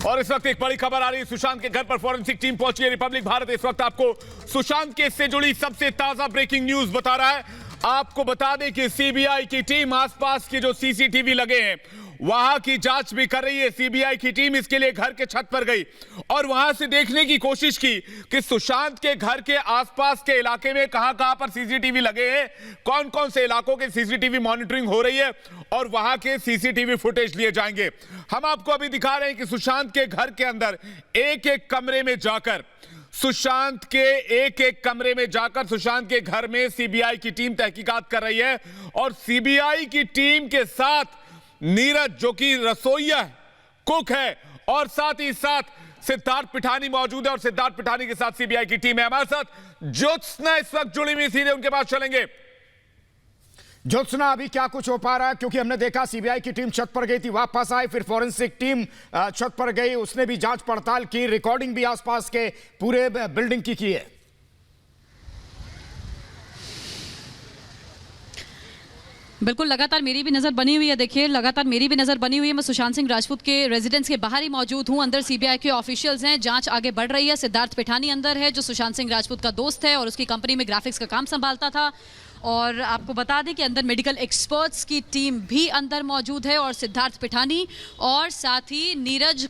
और इस वक्त एक बड़ी खबर आ रही है। सुशांत के घर पर फॉरेंसिक टीम पहुंची है। रिपब्लिक भारत इस वक्त आपको सुशांत केस से जुड़ी सबसे ताजा ब्रेकिंग न्यूज बता रहा है। आपको बता दें कि सीबीआई की टीम आसपास के जो सीसीटीवी लगे हैं वहां की जांच भी कर रही है। सीबीआई की टीम इसके लिए घर के छत पर गई और वहां से देखने की कोशिश की कि सुशांत के घर के आसपास के इलाके में कहां-कहां पर सीसीटीवी लगे हैं, कौन-कौन से इलाकों के सीसीटीवी मॉनिटरिंग हो रही है और वहां के सीसीटीवी फुटेज लिए जाएंगे। हम आपको अभी दिखा रहे हैं कि सुशांत के घर के अंदर एक-एक कमरे में जाकर सुशांत के घर में सीबीआई की टीम तहकीकात कर रही है और सीबीआई की टीम के साथ नीरज जो कि रसोइया कुक है और साथ ही साथ सिद्धार्थ पिठानी मौजूद है और सिद्धार्थ पिठानी के साथ सीबीआई की टीम है। हमारे साथ ज्योत्सना इस वक्त जुड़ी हुई, सीधे उनके पास चलेंगे। ज्योत्सना, अभी क्या कुछ हो पा रहा है? क्योंकि हमने देखा सीबीआई की टीम छत पर गई थी, वापस आई, फिर फॉरेंसिक टीम छत पर गई, उसने भी जांच पड़ताल की, रिकॉर्डिंग भी आसपास के पूरे बिल्डिंग की है। बिल्कुल, लगातार मेरी भी नज़र बनी हुई है। देखिए, लगातार मेरी भी नज़र बनी हुई है। मैं सुशांत सिंह राजपूत के रेजिडेंस के बाहर ही मौजूद हूं। अंदर सीबीआई के ऑफिशियल्स हैं, जांच आगे बढ़ रही है। सिद्धार्थ पिठानी अंदर है जो सुशांत सिंह राजपूत का दोस्त है और उसकी कंपनी में ग्राफिक्स का काम संभालता था। और आपको बता दें कि अंदर मेडिकल एक्सपर्ट्स की टीम भी अंदर मौजूद है और सिद्धार्थ पिठानी और साथ ही नीरज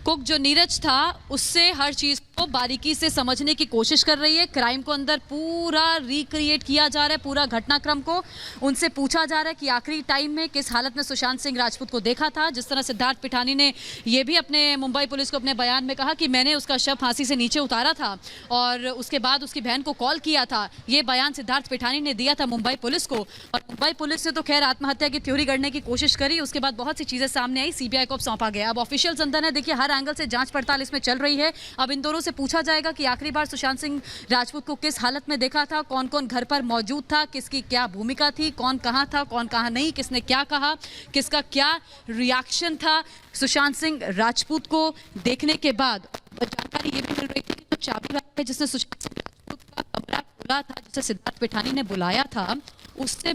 कुक जो नीरज था उससे हर चीज़ को बारीकी से समझने की कोशिश कर रही है। क्राइम को अंदर पूरा रिक्रिएट किया जा रहा है, पूरा घटनाक्रम को उनसे पूछा जा रहा है कि आखिरी टाइम में किस हालत में सुशांत सिंह राजपूत को देखा था। जिस तरह सिद्धार्थ पिठानी ने यह भी अपने मुंबई पुलिस को अपने बयान में कहा कि मैंने उसका शव फांसी से नीचे उतारा था और उसके बाद उसकी बहन को कॉल किया था। ये बयान सिद्धार्थ पिठानी ने दिया था मुंबई पुलिस को और मुंबई पुलिस ने तो खैर आत्महत्या की थ्योरी गढ़ने की कोशिश करी। उसके बाद बहुत सी चीज़ें सामने आई, सीबीआई को अब सौंपा गया। अब ऑफिशियल्स अंदर है, देखिए हर एंगल से जांच पड़ताल इसमें चल रही है। अब इन दोनों से पूछा जाएगा कि आखिरी बार सुशांत सिंह राजपूत को किस हालत में देखा था, कौन कौन घर पर मौजूद था, किसकी क्या भूमिका थी, कौन कहां था, कौन कहां नहीं, किसने क्या कहा, किसका क्या रिएक्शन था सुशांत सिंह राजपूत को देखने के बाद। जानकारी ये भी मिल रही थी कि चाबी वाला है जिसने सुशांत सिंह राजपूत का कमरा खोला था, जिसे सिद्धार्थ पिठानी ने बुलाया था, उससे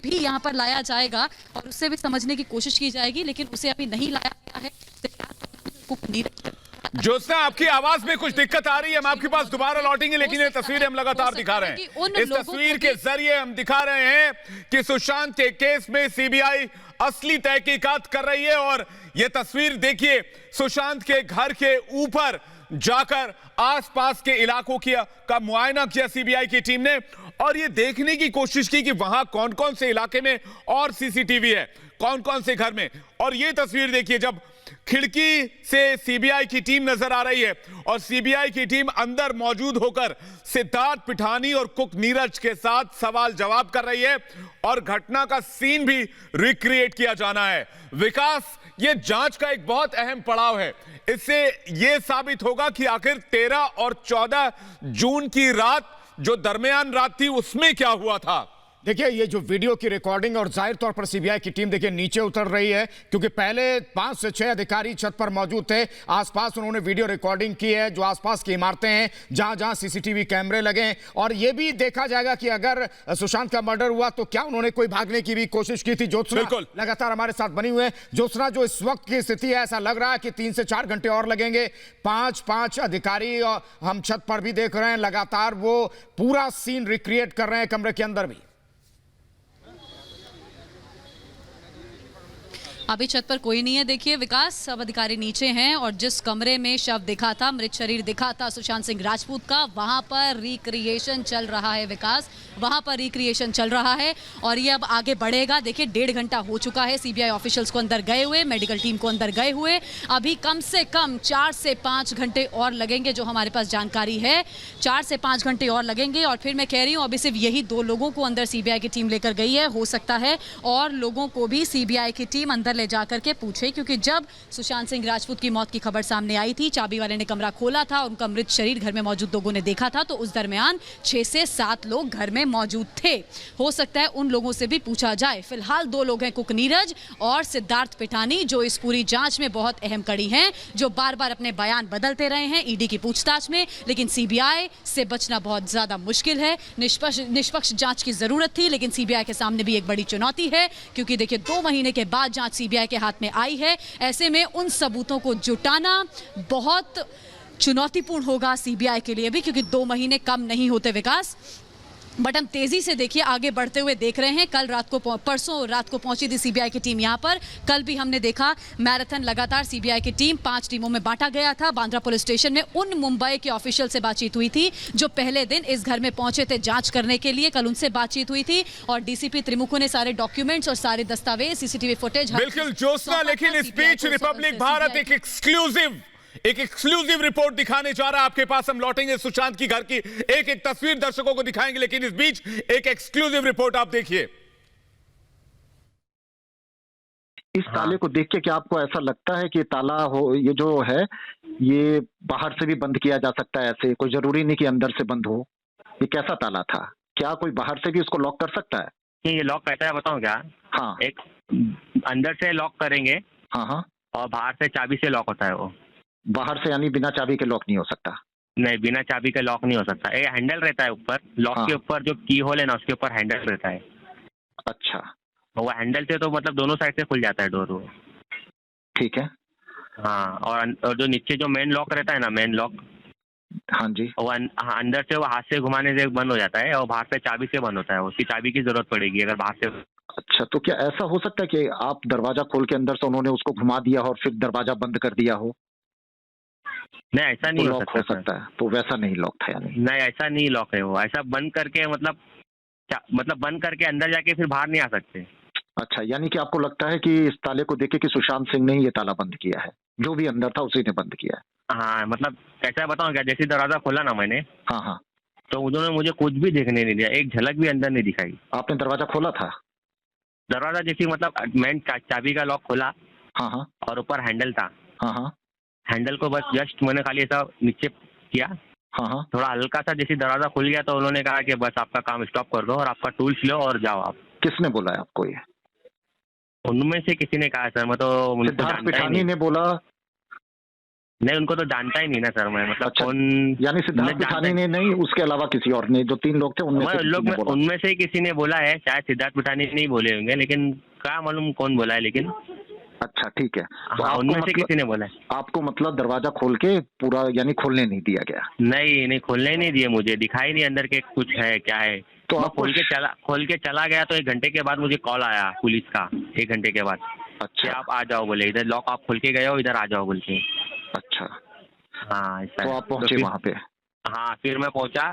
भी यहाँ पर लाया जाएगा और उससे भी समझने की कोशिश की जाएगी, लेकिन उसे अभी नहीं लाया गया है। ज्योत्सना, आपकी आवाज में कुछ दिक्कत आ रही है, हम आपके पास दोबारा लौटेंगे, लेकिन ये तस्वीरें हम लगातार दिखा रहे हैं। इस तस्वीर के जरिए हम दिखा रहे हैं कि सुशांत के केस में सीबीआई असली तहकीकात कर रही है और ये तस्वीर देखिए, सुशांत के घर के ऊपर जाकर आसपास के इलाकों का मुआयना किया सीबीआई की टीम ने और ये देखने की कोशिश की कि वहां कौन कौन से इलाके में और सीसीटीवी है, कौन कौन से घर में। और ये तस्वीर देखिए, जब खिड़की से सीबीआई की टीम नजर आ रही है और सीबीआई की टीम अंदर मौजूद होकर सिद्धार्थ पिठानी और कुक नीरज के साथ सवाल जवाब कर रही है और घटना का सीन भी रिक्रिएट किया जाना है। विकास, ये जांच का एक बहुत अहम पड़ाव है। इससे यह साबित होगा कि आखिर 13 और 14 जून की रात जो दरमियान रात थी उसमें क्या हुआ था। देखिए, ये जो वीडियो की रिकॉर्डिंग और जाहिर तौर पर सीबीआई की टीम देखिए नीचे उतर रही है, क्योंकि पहले 5 से 6 अधिकारी छत पर मौजूद थे। आसपास उन्होंने वीडियो रिकॉर्डिंग की है, जो आसपास की इमारतें हैं जहां जहां सीसीटीवी कैमरे लगे हैं। और ये भी देखा जाएगा कि अगर सुशांत का मर्डर हुआ तो क्या उन्होंने कोई भागने की भी कोशिश की थी। ज्योत्सना लगातार हमारे साथ बनी हुए हैं। ज्योत्सना, जो इस वक्त की स्थिति है, ऐसा लग रहा है कि 3 से 4 घंटे और लगेंगे। 5 अधिकारी हम छत पर भी देख रहे हैं, लगातार वो पूरा सीन रिक्रिएट कर रहे हैं कमरे के अंदर भी। अभी छत पर कोई नहीं है। देखिए विकास, सब अधिकारी नीचे हैं और जिस कमरे में शव दिखा था, मृत शरीर दिखा था सुशांत सिंह राजपूत का, वहां पर रिक्रिएशन चल रहा है। विकास, वहां पर रिक्रिएशन चल रहा है और ये अब आगे बढ़ेगा। देखिए 1.5 घंटा हो चुका है सीबीआई ऑफिशियल्स को अंदर गए हुए, मेडिकल टीम को अंदर गए हुए। अभी कम से कम 4 से 5 घंटे और लगेंगे, जो हमारे पास जानकारी है 4 से 5 घंटे और लगेंगे। और फिर मैं कह रही हूँ, अभी सिर्फ यही 2 लोगों को अंदर सीबीआई की टीम लेकर गई है। हो सकता है और लोगों को भी सीबीआई की टीम अंदर ले जाकर के पूछे, क्योंकि जब सुशांत सिंह राजपूत की मौत की खबर सामने आई थी, चाबी वाले ने कमरा खोला था, उनका मृत शरीर घर में मौजूद लोगों ने देखा था, तो उस दरमियान 6 से 7 लोग घर में मौजूद थे। हो सकता है उन लोगों से भी पूछा जाए। फिलहाल 2 लोग हैं, कुक नीरज और सिद्धार्थ पिठानी, जो इस पूरी जांच में बहुत अहम कड़ी हैं, जो बार बार अपने बयान बदलते रहे हैं ईडी की पूछताछ में। लेकिन सीबीआई से बचना बहुत ज्यादा मुश्किल है। निष्पक्ष जांच की जरूरत थी, लेकिन सीबीआई के सामने भी एक बड़ी चुनौती है, क्योंकि देखिए 2 महीने के बाद जांच सीबीआई के हाथ में आई है। ऐसे में उन सबूतों को जुटाना बहुत चुनौतीपूर्ण होगा सीबीआई के लिए भी, क्योंकि 2 महीने कम नहीं होते विकास। बट हम तेजी से देखिए आगे बढ़ते हुए देख रहे हैं। परसों रात को पहुंची थी सीबीआई की टीम यहां पर। कल भी हमने देखा मैराथन लगातार सीबीआई की टीम 5 टीमों में बांटा गया था। बांद्रा पुलिस स्टेशन में उन मुंबई के ऑफिशियल से बातचीत हुई थी जो पहले दिन इस घर में पहुंचे थे जांच करने के लिए। कल उनसे बातचीत हुई थी और डीसीपी त्रिमुखो ने सारे डॉक्यूमेंट्स और सारे दस्तावेज, सीसीटीवी फुटेज बिल्कुल ज्योत्सना, लेकिन स्पीच रिपब्लिक भारत एक एक्सक्लूसिव रिपोर्ट दिखाने जा रहा है आपके पास। हम लौटेंगे सुशांत की घर की एक एक तस्वीर दर्शकों को दिखाएंगे, लेकिन इस बीच एक एक्सक्लूसिव रिपोर्ट आप देखिए। इस ताले को देख के क्या आपको ऐसा लगता है कि ताला हो, ये जो है ये बाहर से भी बंद किया जा सकता है? ऐसे कोई जरूरी नहीं कि अंदर से बंद हो। ये कैसा ताला था? क्या कोई बाहर से भी इसको लॉक कर सकता है? ये लॉक कैसा है बताऊं क्या? हाँ, एक अंदर से लॉक करेंगे, हाँ हाँ, और बाहर से चाबी से लॉक होता है वो। बाहर से यानी बिना चाबी के लॉक नहीं हो सकता? नहीं, बिना चाबी के लॉक नहीं हो सकता। एक हैंडल रहता है ऊपर लॉक हाँ। के ऊपर, जो की होल है ना उसके ऊपर हैंडल रहता है। अच्छा, वो हैंडल से तो मतलब दोनों साइड से खुल जाता है डोर वो। ठीक है। हाँ, और जो नीचे जो मेन लॉक रहता है ना, मेन लॉक, हाँ जी, वो अंदर से वो हाथ से घुमाने से बंद हो जाता है और बाहर से चाबी से बंद होता है। उसकी चाबी की जरूरत पड़ेगी अगर बाहर से। अच्छा, तो क्या ऐसा हो सकता है कि आप दरवाजा खोल के अंदर से उन्होंने उसको घुमा दिया हो और फिर दरवाजा बंद कर दिया हो? नहीं, ऐसा नहीं तो हो लॉक हो सकता। सकता है, तो वैसा नहीं लॉक था यानी? नहीं, ऐसा नहीं लॉक है वो। ऐसा बंद करके मतलब बंद करके अंदर जाके फिर बाहर नहीं आ सकते। अच्छा, यानी कि आपको लगता है कि इस ताले को देखे कि सुशांत सिंह ने ही ये ताला बंद किया है, जो भी अंदर था उसी ने बंद किया है? हाँ, मतलब कैसा बताऊं क्या, जैसे दरवाजा खोला ना मैंने, हाँ हाँ, तो उन्होंने मुझे कुछ भी देखने नहीं दिया, एक झलक भी अंदर नहीं दिखाई। आपने दरवाजा खोला था? दरवाजा जैसे मतलब मेन चाबी का लॉक खोला, हाँ हाँ, और ऊपर हैंडल था। हाँ हाँ, हैंडल को बस जस्ट मैंने खाली ऐसा नीचे किया, हाँ हाँ, थोड़ा हल्का सा, जैसे दरवाजा खुल गया तो उन्होंने कहा कि बस आपका काम स्टॉप कर दो और आपका टूल्स लो और जाओ आप। किसने बोला है आपको ये? उनमें से किसी ने कहा सर, मैं तो उनको सिद्धार्थ जानता ही पिठानी नहीं। ने बोला? नहीं, उनको तो जानता ही नहीं ना सर मैं, मतलब अच्छा, कौन। यानी सिद्धार्थ पिठानी ने नहीं, उसके अलावा किसी और ने? जो 3 लोग थे उनमें से किसी ने बोला? उनमें से ही किसी ने बोला है, शायद सिद्धार्थ पिठानी नहीं बोले होंगे, लेकिन क्या मालूम कौन बोला है, लेकिन अच्छा ठीक है। तो हाँ, उनमें से किसी ने बोला है। आपको मतलब दरवाजा खोल के पूरा यानी खोलने नहीं दिया गया? नहीं, खोलने ही नहीं दिए मुझे, दिखाई नहीं अंदर के कुछ है क्या है। तो मैं आपको खोल के चला गया तो 1 घंटे के बाद मुझे कॉल आया पुलिस का, 1 घंटे के बाद, कि अच्छा आप आ जाओ बोले, इधर लॉक आप खोल के गए हो, इधर आ जाओ बोल के। अच्छा, हाँ, ऐसा तो है। आप पहुंचे फिर- वहां पे? हाँ, फिर मैं पहुंचा।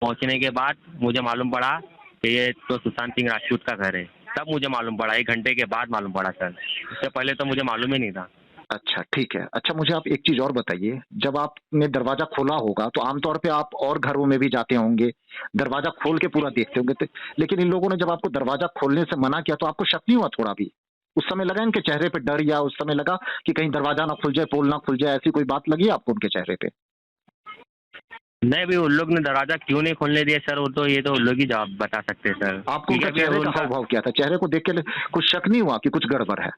पहुंचने के बाद मुझे मालूम पड़ा कि ये तो सुशांत सिंह राजपूत का घर है। तब मुझे मालूम पड़ा, 1 घंटे के बाद मालूम पड़ा सर, इससे पहले तो मुझे मालूम ही नहीं था। अच्छा ठीक है। अच्छा, मुझे आप एक चीज और बताइए, जब आपने दरवाजा खोला होगा तो आमतौर पे आप और घरों में भी जाते होंगे, दरवाजा खोल के पूरा देखते होंगे, तो लेकिन इन लोगों ने जब आपको दरवाजा खोलने से मना किया तो आपको शक नहीं हुआ थोड़ा भी? उस समय लगा इनके चेहरे पे डर, या उस समय लगा कि कहीं दरवाजा ना खुल जाए, पोल ना खुल जाए, ऐसी कोई बात लगी आपको उनके चेहरे पे? नहीं, भी उन लोग ने दरवाजा क्यों नहीं खोलने दिया सर, वो तो ये तो उन लोग ही जवाब बता सकते हैं सर। आपको उनका क्योंकि अभी चेहरे का उनका हाव भाव क्या था? चेहरे को देख के कुछ शक नहीं हुआ कि कुछ गड़बड़ है?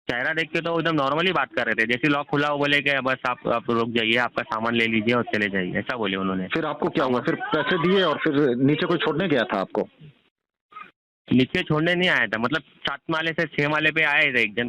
चेहरा देख के तो एकदम नॉर्मली बात कर रहे थे, जैसे लॉक खुला वो बोले कि बस आप रुक जाइए, आपका सामान ले लीजिए और चले जाइए, ऐसा बोले उन्होंने। फिर आपको क्या हुआ? फिर पैसे दिए और फिर नीचे कोई छोड़ने गया था आपको? नीचे छोड़ने नहीं आया था, मतलब 7 माले से 6 माले पे आए थे एक जन